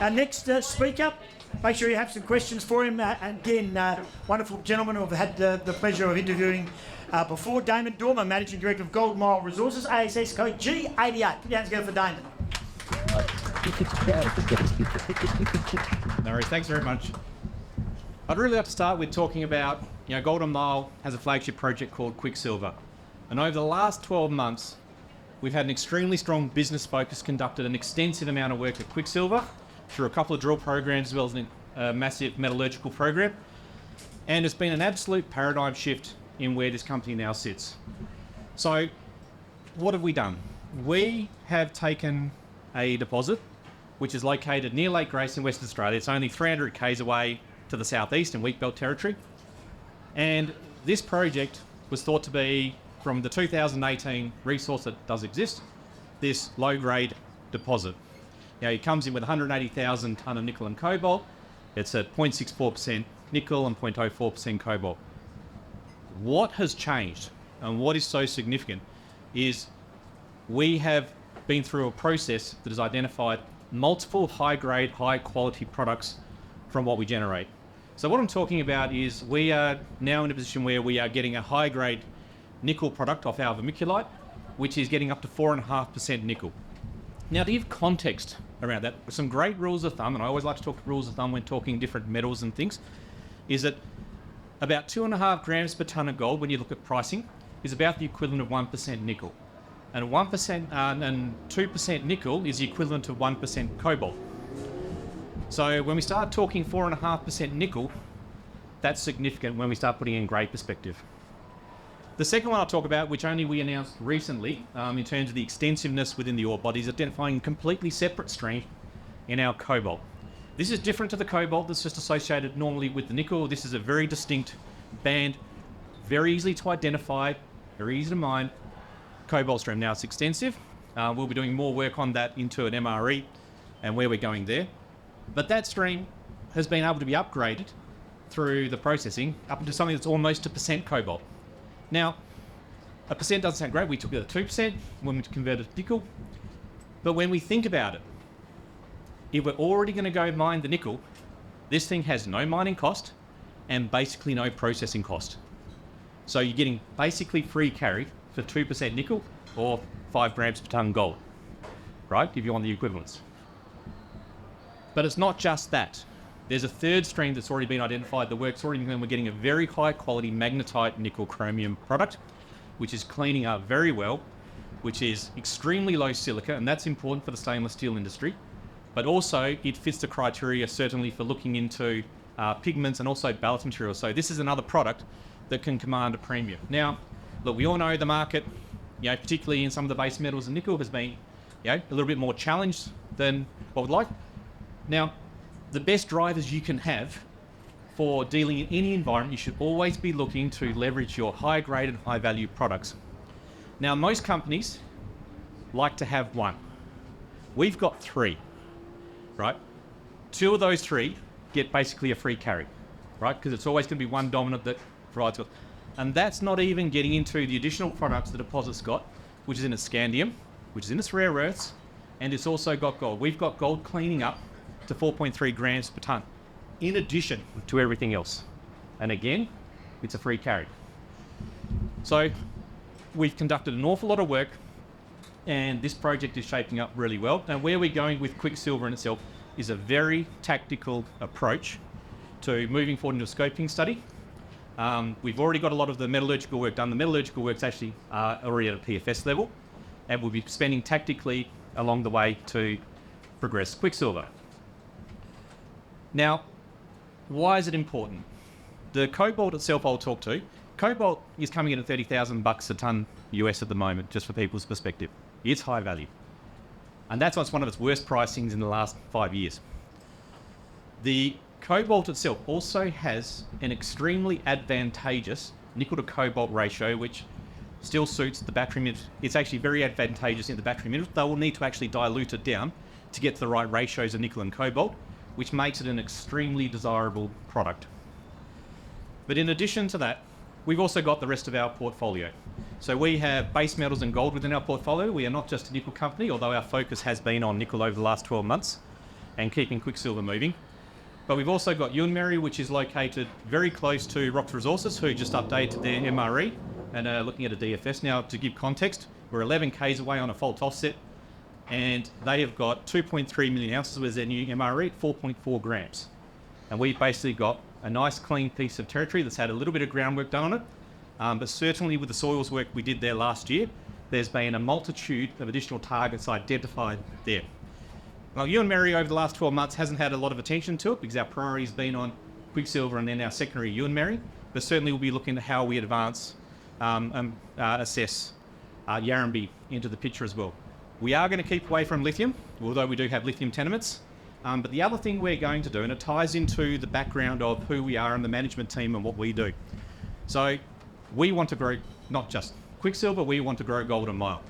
Our next speaker, make sure you have some questions for him. Again, wonderful gentleman who I've had the pleasure of interviewing before, Damon Dormer, Managing Director of Golden Mile Resources, ASX code G88. Put your hands together for Damon. No worries, thanks very much. I'd really like to start with talking about, Golden Mile has a flagship project called Quicksilver. And over the last 12 months, we've had an extremely strong business focus, conducted an extensive amount of work at Quicksilver through a couple of drill programs as well as a massive metallurgical program. And it's been an absolute paradigm shift in where this company now sits. So what have we done? We have taken a deposit which is located near Lake Grace in Western Australia. It's only 300 k's away to the southeast in Wheatbelt territory. And this project was thought to be, from the 2018 resource that does exist, this low-grade deposit. It comes in with 180,000 tonne of nickel and cobalt. It's at 0.64% nickel and 0.04% cobalt. What has changed and what is so significant is we have been through a process that has identified multiple high-grade, high-quality products from what we generate. So what I'm talking about is we are now in a position where we are getting a high-grade nickel product off our vermiculite, which is getting up to 4.5% nickel. Now, to give context around that, some great rules of thumb, and I always like to talk rules of thumb when talking different metals and things, is that about 2.5 grams per tonne of gold, when you look at pricing, is about the equivalent of 1% nickel. And 1% and 2% nickel is the equivalent of 1% cobalt. So when we start talking 4.5% nickel, that's significant when we start putting in grade perspective. The second one I'll talk about, which only we announced recently, in terms of the extensiveness within the ore body, is identifying a completely separate stream in our cobalt. This is different to the cobalt that's just associated normally with the nickel. This is a very distinct band, very easily to identify, very easy to mine cobalt stream. Now, it's extensive. We'll be doing more work on that into an MRE and where we're going there. But that stream has been able to be upgraded through the processing up into something that's almost 1% cobalt. Now, 1% doesn't sound great. We took it at 2% when we converted to nickel. But when we think about it, if we're already going to go mine the nickel, this thing has no mining cost and basically no processing cost. So you're getting basically free carry for 2% nickel or 5 grams per tonne gold, right? If you want the equivalents. But it's not just that. There's a third stream that's already been identified. The work's already been, we're getting a very high quality magnetite nickel chromium product, which is cleaning up very well, which is extremely low silica, and that's important for the stainless steel industry. But also it fits the criteria certainly for looking into pigments and also ballast materials. So this is another product that can command a premium. Now, look, we all know the market, particularly in some of the base metals and nickel, has been a little bit more challenged than what we'd like. Now, the best drivers you can have for dealing in any environment, you should always be looking to leverage your high grade and high value products. Now, most companies like to have one. We've got 3, right? 2 of those 3 get basically a free carry, right? Because it's always going to be one dominant that provides it. And that's not even getting into the additional products the deposit's got, which is in its scandium, which is in its rare earths, and it's also got gold. We've got gold cleaning up to 4.3 grams per tonne, in addition to everything else. And again, it's a free carry. So we've conducted an awful lot of work, and this project is shaping up really well. Now, where we're going with Quicksilver in itself is a very tactical approach to moving forward into a scoping study. We've already got a lot of the metallurgical work done. The metallurgical work's actually already at a PFS level, and we'll be spending tactically along the way to progress Quicksilver. Now, why is it important? The cobalt itself I'll talk to. Cobalt is coming in at $30,000 a tonne US at the moment, just for people's perspective. It's high value. And that's what's one of its worst pricings in the last 5 years. The cobalt itself also has an extremely advantageous nickel to cobalt ratio, which still suits the battery minerals. It's actually very advantageous in the battery minerals. They will need to actually dilute it down to get to the right ratios of nickel and cobalt, which makes it an extremely desirable product. But in addition to that, we've also got the rest of our portfolio. So we have base metals and gold within our portfolio. We are not just a nickel company, although our focus has been on nickel over the last 12 months. and keeping Quicksilver moving. But we've also got Ewan, which is located very close to Rox Resources, who just updated their MRE and are looking at a DFS now. To give context, we're 11 Ks away on a fault offset, and they have got 2.3 million ounces with their new MRE at 4.4 grams. And we've basically got a nice clean piece of territory that's had a little bit of groundwork done on it, but certainly with the soils work we did there last year, there's been a multitude of additional targets identified there. Well, Ewan over the last 12 months hasn't had a lot of attention to it because our priority's been on Quicksilver and then our secondary Ewan, but certainly we'll be looking at how we advance assess Yarramby into the picture as well. We are going to keep away from lithium, although we do have lithium tenements. But the other thing we're going to do, and it ties into the background of who we are and the management team and what we do. So we want to grow not just Quicksilver, we want to grow Golden Mile.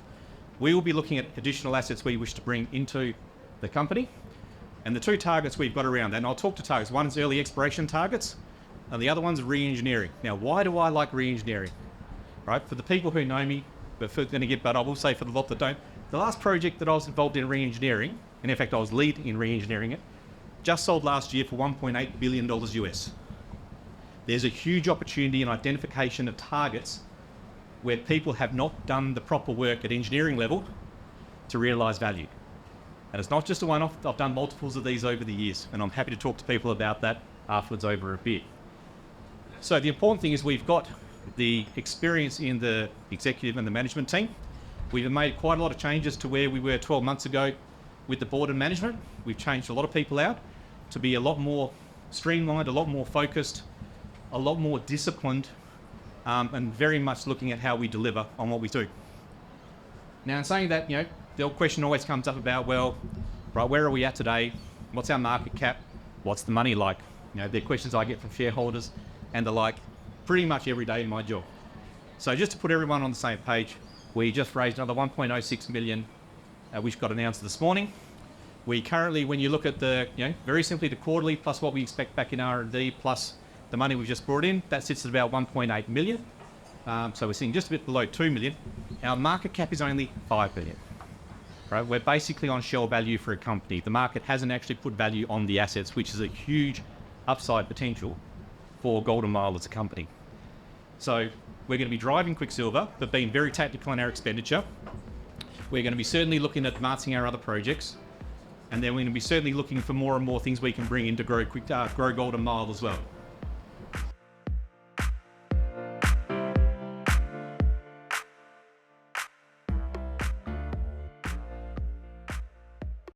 We will be looking at additional assets we wish to bring into the company, and the two targets we've got around that, and I'll talk to targets. One is early exploration targets, and the other one's re-engineering. Now, why do I like re-engineering? Right, for the people who know me, but I will say for the lot that don't, the last project that I was involved in re-engineering, and in fact I was lead in re-engineering it, just sold last year for $1.8 billion US. There's a huge opportunity in identification of targets where people have not done the proper work at engineering level to realise value. And it's not just a one-off. I've done multiples of these over the years, and I'm happy to talk to people about that afterwards over a beer. So the important thing is we've got the experience in the executive and the management team. We've made quite a lot of changes to where we were 12 months ago with the board and management. We've changed a lot of people out to be a lot more streamlined, a lot more focused, a lot more disciplined, and very much looking at how we deliver on what we do. Now, in saying that, the question always comes up about, well, right, where are we at today? What's our market cap? What's the money like? They're questions I get from shareholders and the like pretty much every day in my job. So just to put everyone on the same page, we just raised another 1.06 million, which got announced this morning. We currently, when you look at the, very simply the quarterly plus what we expect back in R&D plus the money we've just brought in, that sits at about 1.8 million. So we're seeing just a bit below 2 million. Our market cap is only 5 billion. Right? We're basically on shell value for a company. The market hasn't actually put value on the assets, which is a huge upside potential for Golden Mile as a company. So we're going to be driving Quicksilver, but being very tactical in our expenditure. We're going to be certainly looking at advancing our other projects, and then we're going to be certainly looking for more and more things we can bring in to grow Golden Mile as well.